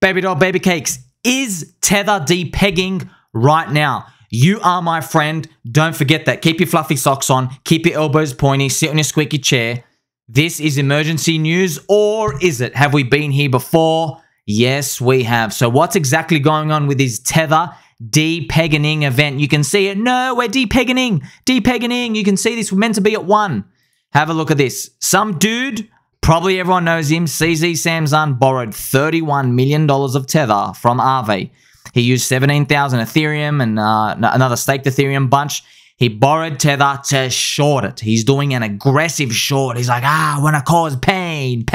Baby doll, baby cakes, is Tether DePegging right now? You are my friend. Don't forget that. Keep your fluffy socks on. Keep your elbows pointy. Sit on your squeaky chair. This is emergency news, or is it? Have we been here before? Yes, we have. So what's exactly going on with this Tether DePegging event? You can see it. No, we're DePegging. DePegging. You can see this. We're meant to be at 1. Have a look at this. Some dude, probably everyone knows him, CZ Samson, borrowed $31 million of Tether from Aave. He used 17,000 Ethereum and another staked Ethereum bunch. He borrowed Tether to short it. He's doing an aggressive short. He's like, I want to cause pain.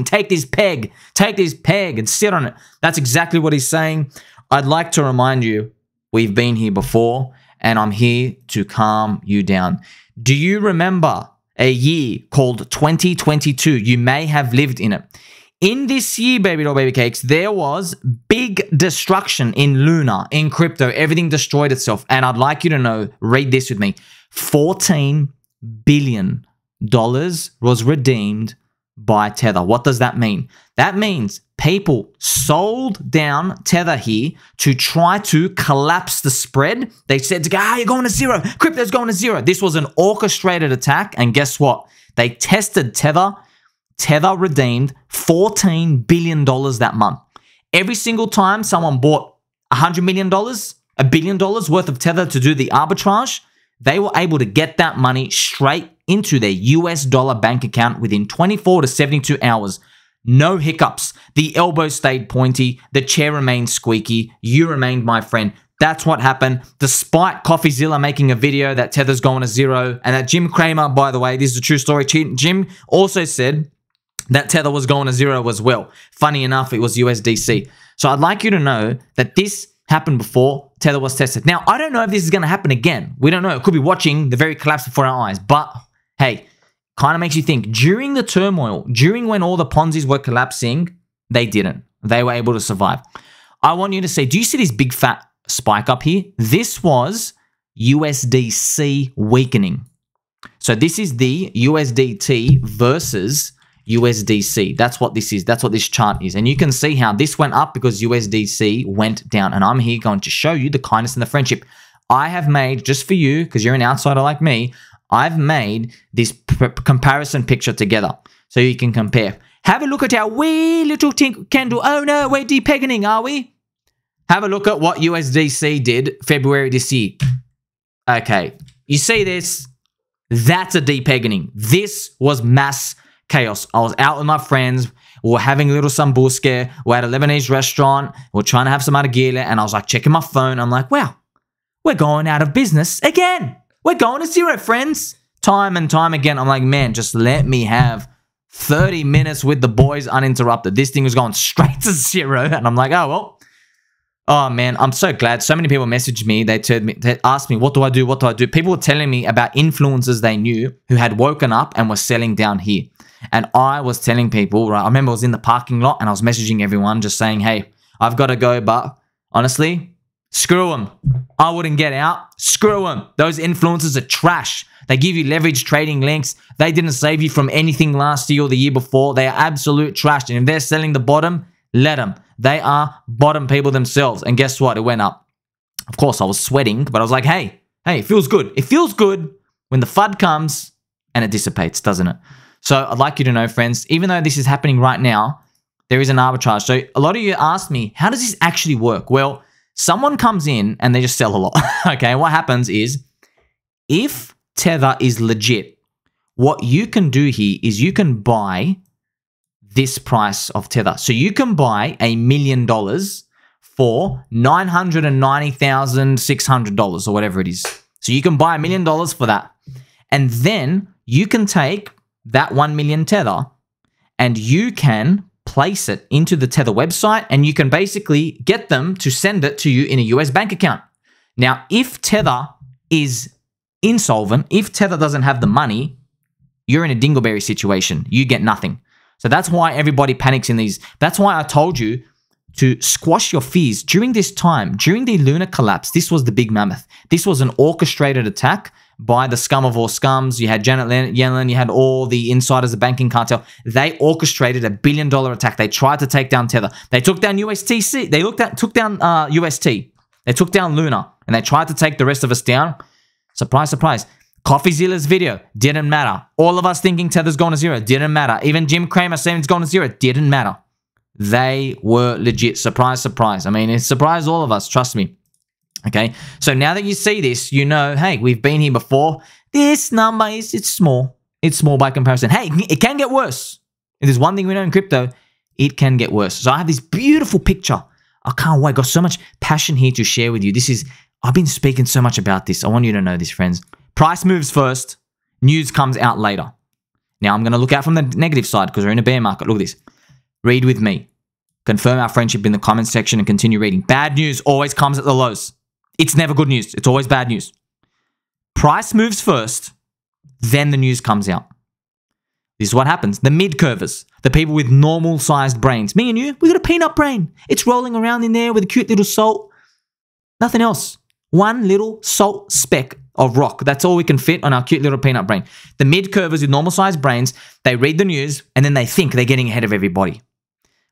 Take this peg and sit on it. That's exactly what he's saying. I'd like to remind you, we've been here before, and I'm here to calm you down. Do you remember a year called 2022? You may have lived in it. In this year, baby doll, baby cakes, there was big destruction in Luna, in crypto. Everything destroyed itself. And I'd like you to know, read this with me. $14 billion was redeemed by Tether. What does that mean? That means people sold down Tether here to try to collapse the spread. They said, you're going to zero. Crypto's going to zero. This was an orchestrated attack. And guess what? They tested Tether. Tether redeemed $14 billion that month. Every single time someone bought $100 million, $1 billion worth of Tether to do the arbitrage, they were able to get that money straight into their US dollar bank account within 24 to 72 hours. No hiccups. The elbow stayed pointy. The chair remained squeaky. You remained my friend. That's what happened. Despite CoffeeZilla making a video that Tether's going to zero, and that Jim Cramer, by the way, this is a true story. Jim also said that Tether was going to zero as well. Funny enough, it was USDC. So I'd like you to know that this happened before Tether was tested. Now, I don't know if this is going to happen again. We don't know. It could be watching the very collapse before our eyes. But, hey, kind of makes you think. During the turmoil, during when all the Ponzi's were collapsing, they didn't. They were able to survive. I want you to see, do you see this big fat spike up here? This was USDC weakening. So this is the USDT versus USDC. That's what this is. That's what this chart is. And you can see how this went up because USDC went down. And I'm here going to show you the kindness and the friendship. I have made, just for you, because you're an outsider like me, I've made this comparison picture together so you can compare. Have a look at our wee little candle. Oh no, we're DePegging, are we? Have a look at what USDC did February this year. Okay, you see this? That's a DePegging. This was mass chaos. I was out with my friends. We were having a little sambuske. We're at a Lebanese restaurant. We're trying to have some argile. And I was like checking my phone. I'm like, wow, we're going out of business again. We're going to zero, friends. Time and time again. I'm like, man, just let me have 30 minutes with the boys uninterrupted. This thing was going straight to zero. And I'm like, oh, well. Oh, man, I'm so glad. So many people messaged me. They asked me, what do I do? What do I do? People were telling me about influencers they knew who had woken up and were selling down here. And I was telling people, right, I remember I was in the parking lot and I was messaging everyone just saying, hey, I've got to go, but honestly, screw them. I wouldn't get out. Screw them. Those influencers are trash. They give you leverage trading links. They didn't save you from anything last year or the year before. They are absolute trash. And if they're selling the bottom, let them. They are bottom people themselves. And guess what? It went up. Of course, I was sweating, but I was like, hey, it feels good. It feels good when the FUD comes and it dissipates, doesn't it? So I'd like you to know, friends, even though this is happening right now, there is an arbitrage. So a lot of you asked me, how does this actually work? Well, someone comes in and they just sell a lot. Okay, what happens is if Tether is legit, what you can do here is you can buy this price of Tether. So you can buy $1 million for $990,600 or whatever it is. So you can buy $1 million for that. And then you can take that 1 million Tether and you can place it into the Tether website and you can basically get them to send it to you in a US bank account. Now, if Tether is insolvent, if Tether doesn't have the money, you're in a dingleberry situation. You get nothing. So that's why everybody panics in these. That's why I told you to squash your fears during this time, during the Luna collapse. This was the big mammoth. This was an orchestrated attack by the scum of all scums. You had Janet Yellen, you had all the insiders, the banking cartel. They orchestrated $1 billion attack. They tried to take down Tether. They took down USTC. They took down UST. They took down Luna, and they tried to take the rest of us down. Surprise, surprise. CoffeeZilla's video didn't matter. All of us thinking Tether's gone to zero didn't matter. Even Jim Cramer saying it's gone to zero didn't matter. They were legit. Surprise, surprise. I mean, it surprised all of us. Trust me. Okay, so now that you see this, you know, hey, we've been here before. This number it's small. It's small by comparison. Hey, it can get worse. If there's one thing we know in crypto, it can get worse. So I have this beautiful picture. I can't wait. Got so much passion here to share with you. I've been speaking so much about this. I want you to know this, friends. Price moves first. News comes out later. Now I'm going to look out from the negative side because we're in a bear market. Look at this. Read with me. Confirm our friendship in the comments section and continue reading. Bad news always comes at the lows. It's never good news. It's always bad news. Price moves first, then the news comes out. This is what happens. The mid-curvers, the people with normal-sized brains. Me and you, we got a peanut brain. It's rolling around in there with a cute little salt. Nothing else. One little salt speck of rock. That's all we can fit on our cute little peanut brain. The mid-curvers with normal-sized brains, they read the news and then they think they're getting ahead of everybody.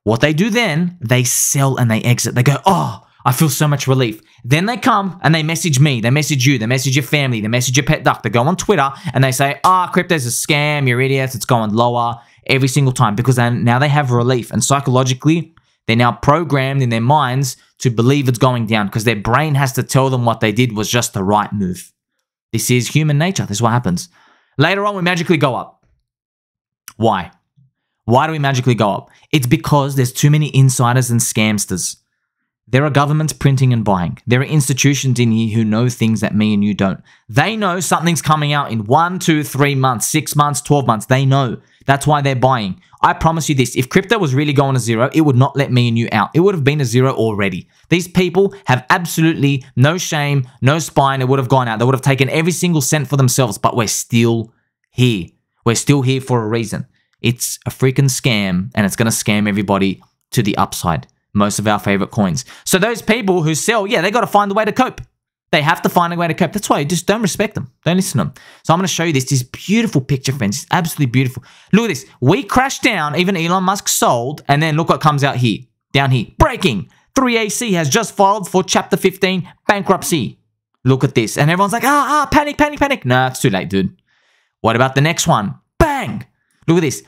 What they do then, they sell and they exit. They go, oh, I feel so much relief. Then they come and they message me, they message you, they message your family, they message your pet duck. They go on Twitter and they say, crypto's a scam, you're idiots, it's going lower every single time because now they have relief. And psychologically, they're now programmed in their minds to believe it's going down because their brain has to tell them what they did was just the right move. This is human nature. This is what happens. Later on, we magically go up. Why? Why do we magically go up? It's because there's too many insiders and scamsters. There are governments printing and buying. There are institutions in here who know things that me and you don't. They know something's coming out in 1, 2, 3 months, 6 months, 12 months. They know. That's why they're buying. I promise you this. If crypto was really going to zero, it would not let me and you out. It would have been to zero already. These people have absolutely no shame, no spine. It would have gone out. They would have taken every single cent for themselves, but we're still here. We're still here for a reason. It's a freaking scam, and it's going to scam everybody to the upside. Most of our favorite coins. So those people who sell, yeah, they got to find a way to cope. They have to find a way to cope. That's why you just don't respect them. Don't listen to them. So I'm going to show you this beautiful picture, friends. It's absolutely beautiful. Look at this. We crashed down. Even Elon Musk sold. And then look what comes out here. Down here. Breaking. 3AC has just filed for Chapter 15 bankruptcy. Look at this. And everyone's like, panic, panic, panic. No, it's too late, dude. What about the next one? Bang. Look at this.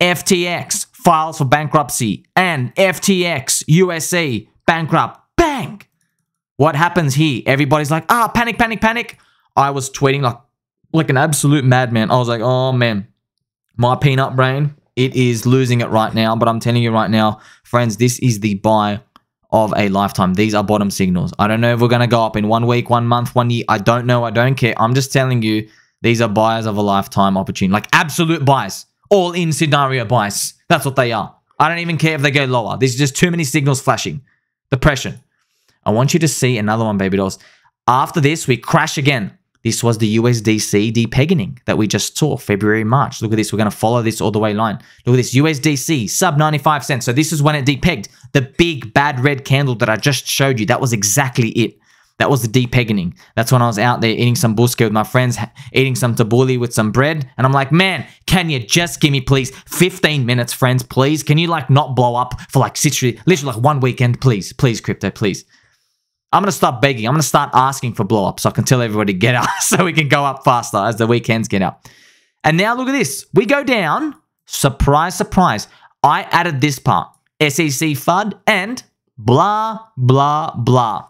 FTX files for bankruptcy and FTX USA bankrupt. Bang! What happens here? Everybody's like, panic, panic, panic. I was tweeting like an absolute madman. I was like, oh man, my peanut brain, it is losing it right now. But I'm telling you right now, friends, this is the buy of a lifetime. These are bottom signals. I don't know if we're going to go up in 1 week, 1 month, 1 year. I don't know. I don't care. I'm just telling you, these are buyers of a lifetime opportunity. Like absolute buys. All in scenario buys. That's what they are. I don't even care if they go lower. There's just too many signals flashing. Depression. I want you to see another one, baby dolls. After this, we crash again. This was the USDC DePegging that we just saw February, March. Look at this. We're going to follow this all the way line. Look at this. USDC, sub 95 cents. So this is when it depegged. The big bad red candle that I just showed you. That was exactly it. That was the depegging. That's when I was out there eating some buske with my friends, eating some tabbouleh with some bread. And I'm like, man, can you just give me, please, 15 minutes, friends, please? Can you, like, not blow up for, like, literally, like, 1 weekend, please? Please, crypto, please. I'm going to start begging. I'm going to start asking for blow up so I can tell everybody to get out so we can go up faster as the weekends get out. And now look at this. We go down. Surprise, surprise. I added this part. SEC FUD and blah, blah, blah.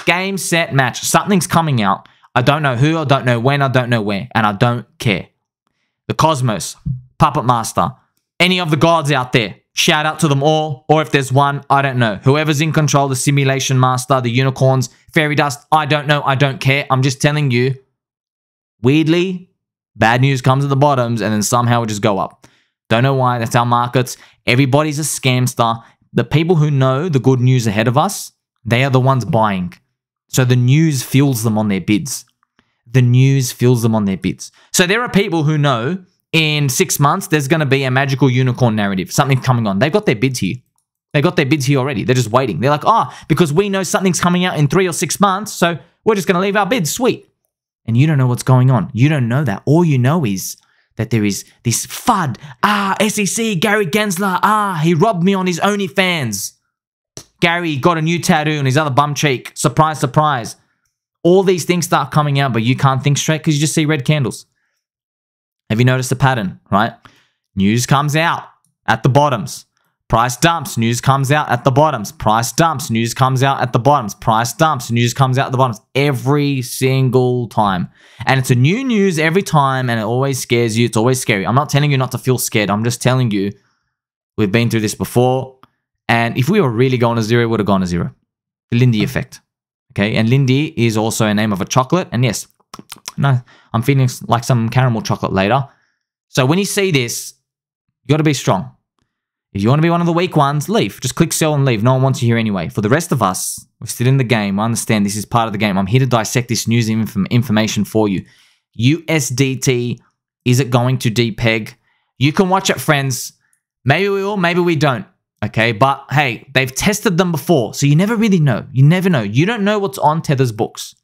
Game, set, match. Something's coming out. I don't know who, I don't know when, I don't know where, and I don't care. The Cosmos, Puppet Master, any of the gods out there, shout out to them all, or if there's one, I don't know. Whoever's in control, the Simulation Master, the Unicorns, Fairy Dust, I don't know, I don't care. I'm just telling you, weirdly, bad news comes at the bottoms, and then somehow it just go up. Don't know why, that's our markets. Everybody's a scamster. The people who know the good news ahead of us, they are the ones buying. So the news fuels them on their bids. The news fuels them on their bids. So there are people who know in 6 months there's going to be a magical unicorn narrative, something coming on. They've got their bids here. They got their bids here already. They're just waiting. They're like, because we know something's coming out in 3 or 6 months, so we're just going to leave our bids. Sweet. And you don't know what's going on. You don't know that. All you know is that there is this FUD. SEC, Gary Gensler. He robbed me on his OnlyFans. Gary got a new tattoo on his other bum cheek. Surprise, surprise. All these things start coming out, but you can't think straight because you just see red candles. Have you noticed the pattern, right? News comes out at the bottoms. Price dumps, news comes out at the bottoms. Price dumps, news comes out at the bottoms. Price dumps, news comes out at the bottoms. Every single time. And it's a new news every time, and it always scares you. It's always scary. I'm not telling you not to feel scared. I'm just telling you we've been through this before. And if we were really going to zero, it would have gone to zero. The Lindy effect. Okay, and Lindy is also a name of a chocolate. And yes, no, I'm feeling like some caramel chocolate later. So when you see this, you got to be strong. If you want to be one of the weak ones, leave. Just click sell and leave. No one wants you here anyway. For the rest of us, we're still in the game. I understand this is part of the game. I'm here to dissect this news information for you. USDT, is it going to depeg? You can watch it, friends. Maybe we will, maybe we don't. Okay, but hey, they've tested them before, so you never really know. You never know. You don't know what's on Tether's books.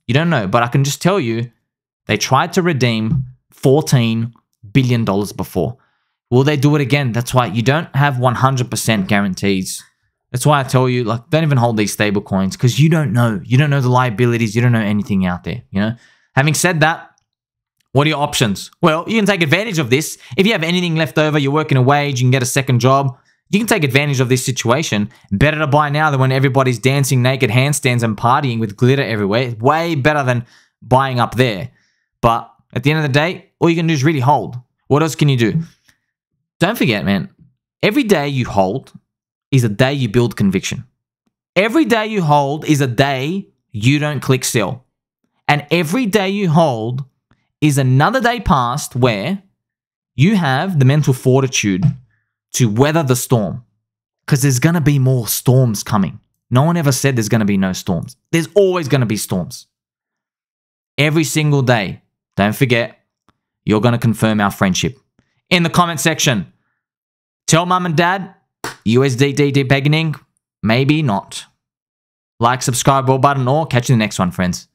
You don't know, but I can just tell you, they tried to redeem $14 billion before. Will they do it again? That's why you don't have 100% guarantees. That's why I tell you, like, don't even hold these stable coins because you don't know. You don't know the liabilities. You don't know anything out there, you know? Having said that, what are your options? Well, you can take advantage of this. If you have anything left over, you're working a wage, you can get a second job. You can take advantage of this situation. Better to buy now than when everybody's dancing naked handstands and partying with glitter everywhere. Way better than buying up there. But at the end of the day, all you can do is really hold. What else can you do? Don't forget, man, every day you hold is a day you build conviction. Every day you hold is a day you don't click sell. And every day you hold is another day past where you have the mental fortitude to weather the storm. Because there's going to be more storms coming. No one ever said there's going to be no storms. There's always going to be storms. Every single day, don't forget, you're going to confirm our friendship. In the comment section, tell mum and dad, USDT DePegging, maybe not. Like, subscribe, bell button, or catch you in the next one, friends.